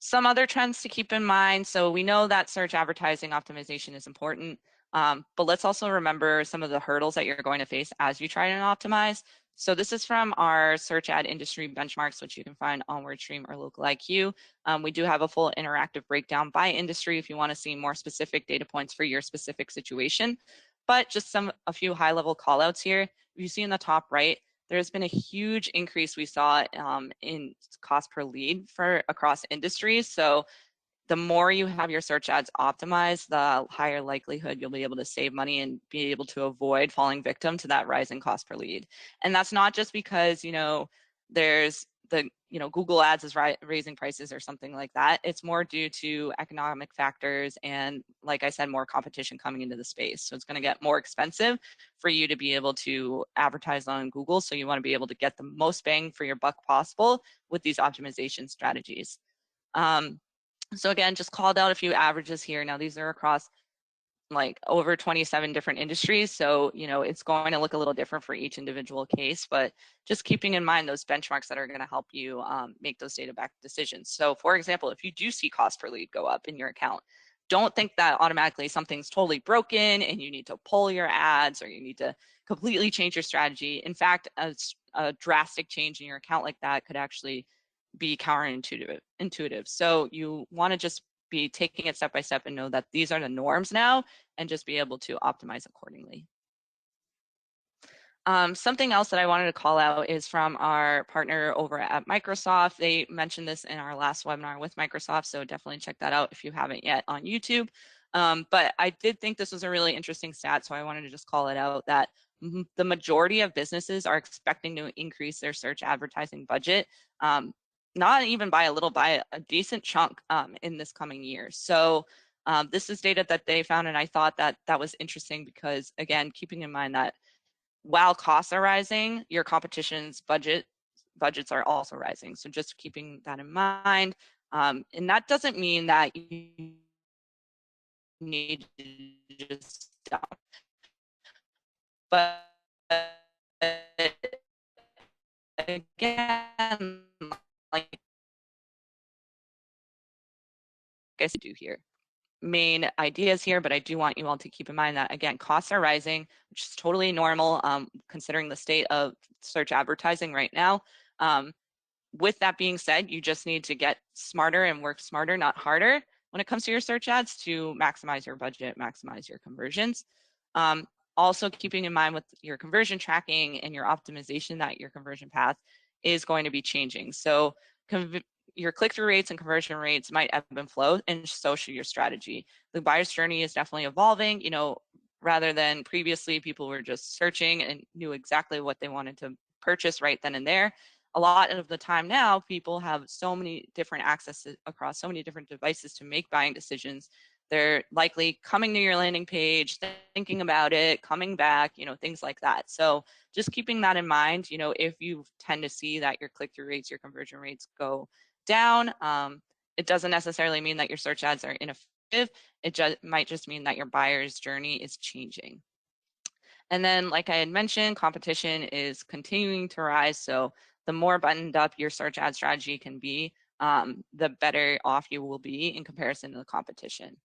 Some other trends to keep in mind. So we know that search advertising optimization is important, but let's also remember some of the hurdles that you're going to face as you try to optimize. So this is from our search ad industry benchmarks, which you can find on WordStream or Local IQ. We do have a full interactive breakdown by industry if you want to see more specific data points for your specific situation. But just a few high-level callouts here. You see in the top right, there's been a huge increase we saw in cost per lead for across industries. So the more you have your search ads optimized, the higher likelihood you'll be able to save money and be able to avoid falling victim to that rising cost per lead. And that's not just because, there's the, Google Ads is raising prices or something like that. It's more due to economic factors and, like I said, more competition coming into the space. So it's going to get more expensive for you to be able to advertise on Google. So you want to be able to get the most bang for your buck possible with these optimization strategies. So again, just called out a few averages here. Now these are across like over 27 different industries. So, it's going to look a little different for each individual case, but just keeping in mind those benchmarks that are going to help you make those data-backed decisions. So for example, if you do see cost per lead go up in your account, don't think that automatically something's totally broken and you need to pull your ads or you need to completely change your strategy. In fact, a drastic change in your account like that could actually be counterintuitive. So you want to just be taking it step by step and know that these are the norms now and just be able to optimize accordingly. Something else that I wanted to call out is from our partner over at Microsoft. They mentioned this in our last webinar with Microsoft, so definitely check that out if you haven't yet on YouTube. But I did think this was a really interesting stat, so I wanted to just call it out that the majority of businesses are expecting to increase their search advertising budget, not even by a little, by a decent chunk in this coming year. So this is data that they found, and I thought that that was interesting because, again, keeping in mind that while costs are rising, your competition's budgets are also rising. So just keeping that in mind. And that doesn't mean that you need to just stop. But again, like I said, do here. Main ideas here, but I do want you all to keep in mind that, again, costs are rising, which is totally normal considering the state of search advertising right now. With that being said, you just need to get smarter and work smarter, not harder, when it comes to your search ads to maximize your budget, maximize your conversions. Also keeping in mind with your conversion tracking and your optimization that your conversion path is going to be changing. So your click-through rates and conversion rates might ebb and flow, and so should your strategy. The buyer's journey is definitely evolving. Rather than previously people were just searching and knew exactly what they wanted to purchase right then and there. A lot of the time now, people have so many different accesses across so many different devices to make buying decisions. They're likely coming to your landing page, thinking about it, coming back, things like that. So just keeping that in mind, if you tend to see that your click-through rates, your conversion rates go down, it doesn't necessarily mean that your search ads are ineffective. It might just mean that your buyer's journey is changing. And then, like I had mentioned, competition is continuing to rise. So the more buttoned up your search ad strategy can be, the better off you will be in comparison to the competition.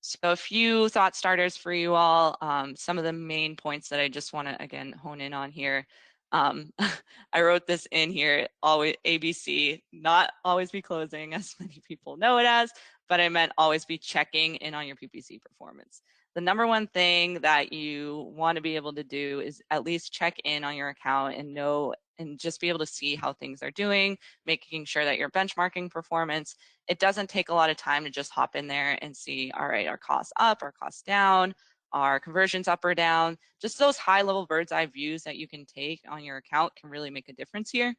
So a few thought starters for you all. Some of the main points that I just want to, again, hone in on here. I wrote this in here, always ABC, not always be closing, as many people know it as, but I meant always be checking in on your PPC performance. The number one thing that you want to be able to do is at least check in on your account and know and just be able to see how things are doing, making sure that you're benchmarking performance. It doesn't take a lot of time to just hop in there and see, all right, our costs up, our costs down, our conversions up or down. Just those high level bird's eye views that you can take on your account can really make a difference here.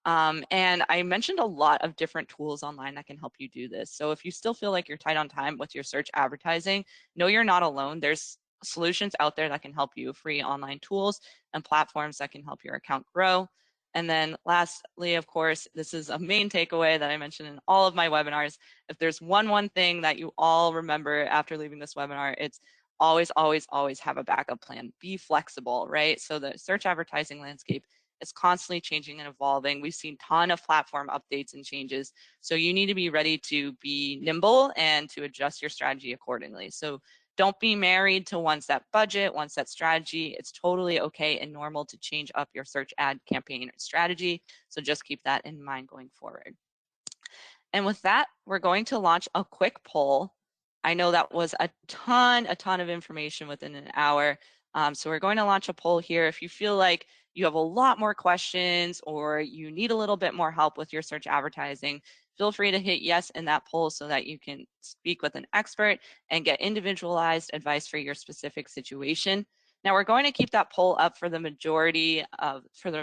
And I mentioned a lot of different tools online that can help you do this. So if you still feel like you're tight on time with your search advertising, know you're not alone. There's solutions out there that can help you, free online tools and platforms that can help your account grow. And then lastly, of course, this is a main takeaway that I mentioned in all of my webinars. If there's one thing that you all remember after leaving this webinar, it's always, always, always have a backup plan. Be flexible, right? So the search advertising landscape is constantly changing and evolving. We've seen a ton of platform updates and changes. So you need to be ready to be nimble and to adjust your strategy accordingly. So don't be married to one set budget, one set strategy. It's totally okay and normal to change up your search ad campaign strategy. So just keep that in mind going forward. And with that, we're going to launch a quick poll. I know that was a ton of information within an hour. So we're going to launch a poll here. If you feel like you have a lot more questions or you need a little bit more help with your search advertising, feel free to hit yes in that poll so that you can speak with an expert and get individualized advice for your specific situation. Now we're going to keep that poll up for the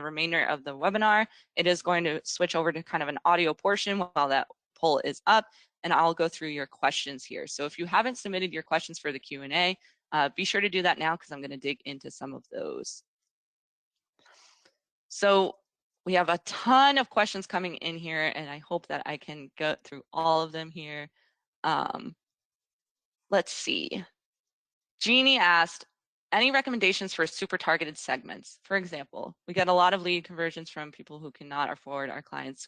remainder of the webinar. It is going to switch over to kind of an audio portion while that poll is up, and I'll go through your questions here. So if you haven't submitted your questions for the Q&A, be sure to do that now because I'm going to dig into some of those. So we have a ton of questions coming in here, and I hope that I can go through all of them here. Let's see. Jeannie asked, any recommendations for super targeted segments? For example, we get a lot of lead conversions from people who cannot afford our clients'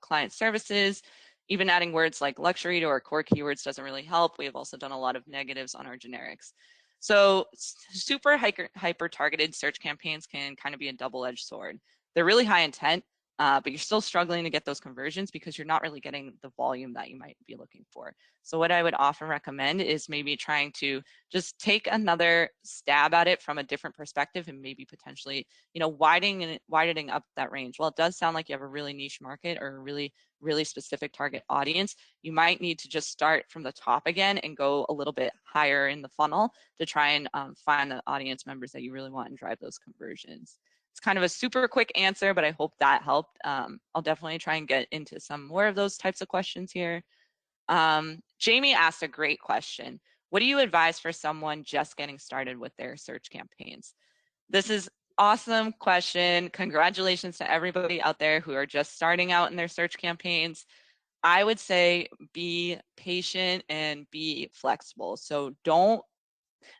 client services. Even adding words like luxury to our core keywords doesn't really help. We have also done a lot of negatives on our generics. So super hyper targeted search campaigns can kind of be a double-edged sword. They're really high intent, but you're still struggling to get those conversions because you're not really getting the volume that you might be looking for. So what I would often recommend is maybe trying to just take another stab at it from a different perspective and maybe potentially, widening up that range. While it does sound like you have a really niche market or a really specific target audience, you might need to just start from the top again and go a little bit higher in the funnel to try and find the audience members that you really want and drive those conversions. It's kind of a super quick answer, but I hope that helped. I'll definitely try and get into some more of those types of questions here. Jamie asked a great question. What do you advise for someone just getting started with their search campaigns? This is awesome question. Congratulations to everybody out there who are just starting out in their search campaigns. I would say be patient and be flexible. So don't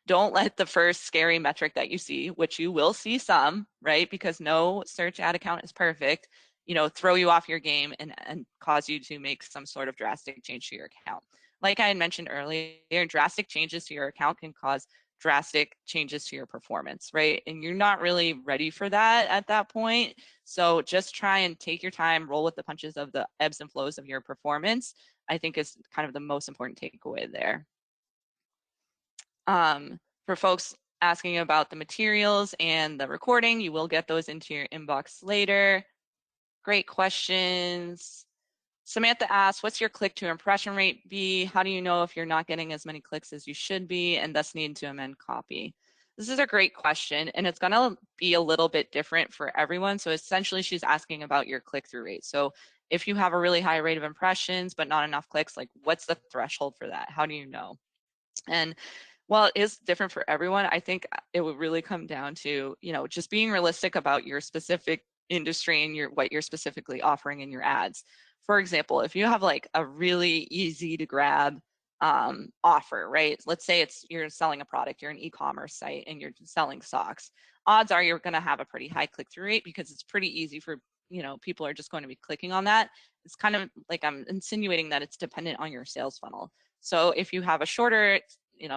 let the first scary metric that you see, which you will see some, right? Because no search ad account is perfect, throw you off your game and cause you to make some sort of drastic change to your account. Like I had mentioned earlier, drastic changes to your account can cause drastic changes to your performance, right? And you're not really ready for that at that point. So just try and take your time, roll with the punches of the ebbs and flows of your performance, I think is kind of the most important takeaway there. For folks asking about the materials and the recording, you will get those into your inbox later. Great questions. Samantha asks, what's your click to impression rate be? How do you know if you're not getting as many clicks as you should be and thus need to amend copy? This is a great question, and it's going to be a little bit different for everyone. So essentially, she's asking about your click-through rate. So if you have a really high rate of impressions but not enough clicks, like what's the threshold for that? How do you know? And while it is different for everyone, I think it would really come down to, just being realistic about your specific industry and what you're specifically offering in your ads. For example, if you have like a really easy to grab offer, right? Let's say you're selling a product, you're an e-commerce site and you're selling socks. Odds are you're going to have a pretty high click-through rate because it's pretty easy for, people are just going to be clicking on that. It's kind of like I'm insinuating that it's dependent on your sales funnel. So if you have a shorter,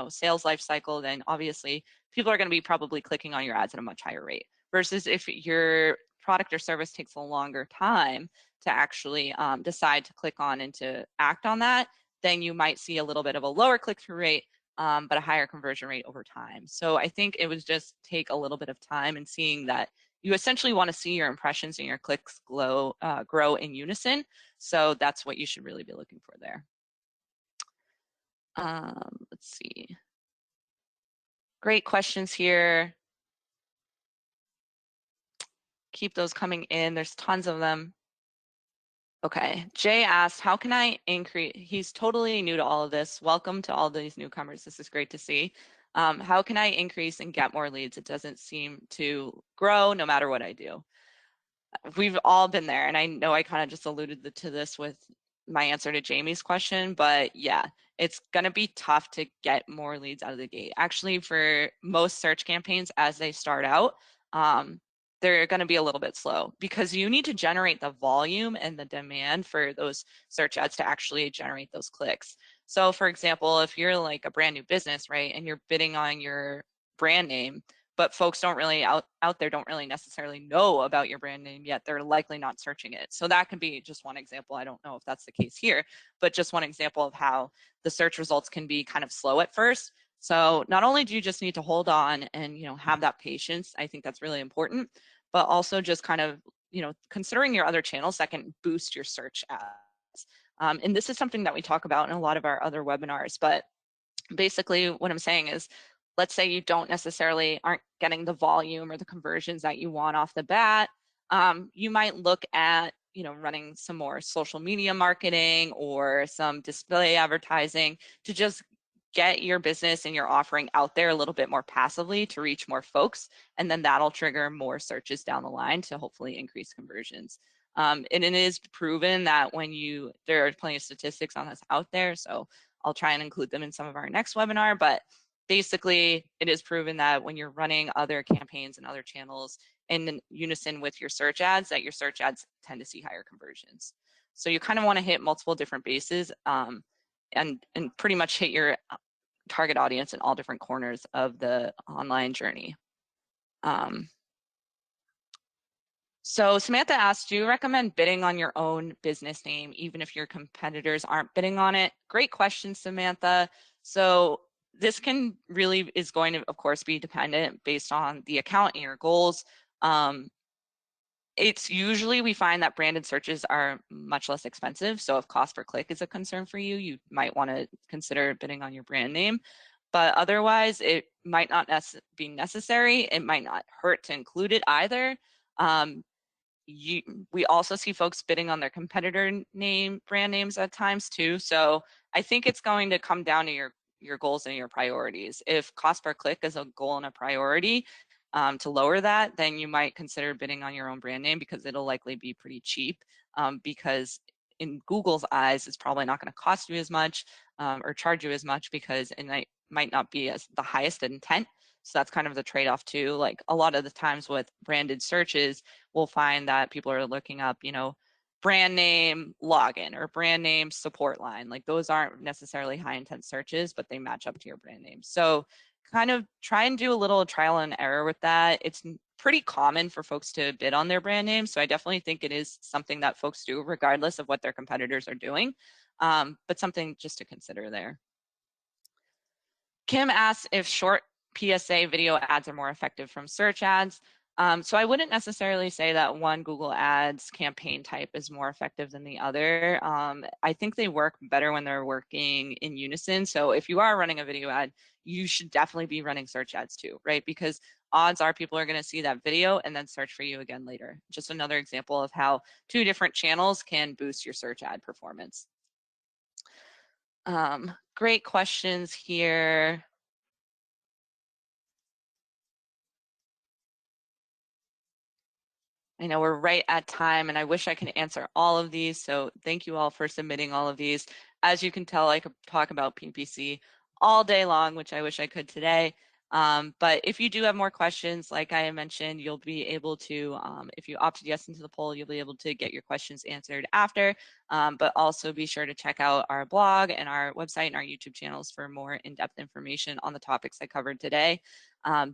sales life cycle, then obviously people are going to be probably clicking on your ads at a much higher rate. Versus if your product or service takes a longer time to actually decide to click on and to act on that, then you might see a little bit of a lower click-through rate, but a higher conversion rate over time. So I think it would just take a little bit of time and seeing that you essentially want to see your impressions and your clicks grow in unison. So that's what you should really be looking for there. Let's see. Great questions here. Keep those coming in. There's tons of them. Okay, Jay asked, how can I increase? He's totally new to all of this. Welcome to all these newcomers. This is great to see. How can I increase and get more leads? It doesn't seem to grow no matter what I do. We've all been there, and I know I kind of just alluded to this with my answer to Jamie's question, but yeah, it's going to be tough to get more leads out of the gate. Actually, for most search campaigns as they start out, they're going to be a little bit slow because you need to generate the volume and the demand for those search ads to actually generate those clicks. So for example, if you're like a brand new business, right, and you're bidding on your brand name, but folks don't really out there don't really necessarily know about your brand name yet, they're likely not searching it. So that can be just one example. I don't know if that's the case here, but just one example of how the search results can be kind of slow at first. So not only do you just need to hold on and, have that patience, I think that's really important, but also just kind of, considering your other channels that can boost your search ads. And this is something that we talk about in a lot of our other webinars, but basically what I'm saying is, let's say you don't necessarily aren't getting the volume or the conversions that you want off the bat. You might look at, running some more social media marketing or some display advertising to just get your business and your offering out there a little bit more passively to reach more folks. And then that'll trigger more searches down the line to hopefully increase conversions. And it is proven that there are plenty of statistics on this out there. So I'll try and include them in some of our next webinar, but basically it is proven that when you're running other campaigns and other channels in unison with your search ads, that your search ads tend to see higher conversions. So you kind of want to hit multiple different bases and pretty much hit your target audience in all different corners of the online journey. So Samantha asked, do you recommend bidding on your own business name, even if your competitors aren't bidding on it? Great question, Samantha. So this is going to, of course, be dependent based on the account and your goals. It's usually, we find that branded searches are much less expensive. So if cost per click is a concern for you, you might want to consider bidding on your brand name. But otherwise, it might not be necessary. It might not hurt to include it either. We also see folks bidding on their competitor brand names at times too. So I think it's going to come down to your goals and your priorities. If cost per click is a goal and a priority, to lower that, then you might consider bidding on your own brand name because it'll likely be pretty cheap, because in Google's eyes, it's probably not going to cost you as much or charge you as much because it might not be as the highest intent. So that's kind of the trade-off too. Like a lot of the times with branded searches, we'll find that people are looking up, brand name login or brand name support line. Like those aren't necessarily high intent searches, but they match up to your brand name. So kind of try and do a little trial and error with that. It's pretty common for folks to bid on their brand name. So I definitely think it is something that folks do regardless of what their competitors are doing, but something just to consider there. Kim asks if short PSA video ads are more effective from search ads. So I wouldn't necessarily say that one Google Ads campaign type is more effective than the other. I think they work better when they're working in unison. So if you are running a video ad, you should definitely be running search ads too, right? Because odds are people are going to see that video and then search for you again later. Just another example of how two different channels can boost your search ad performance. Great questions here. I know we're right at time and I wish I could answer all of these. So thank you all for submitting all of these. As you can tell, I could talk about PPC all day long, which I wish I could today. But if you do have more questions, like I mentioned, you'll be able to, if you opted yes into the poll, you'll be able to get your questions answered after. But also be sure to check out our blog and our website and our YouTube channels for more in-depth information on the topics I covered today.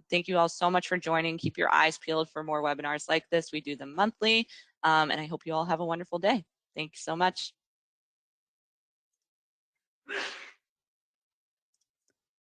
Thank you all so much for joining. Keep your eyes peeled for more webinars like this. We do them monthly, and I hope you all have a wonderful day. Thanks so much.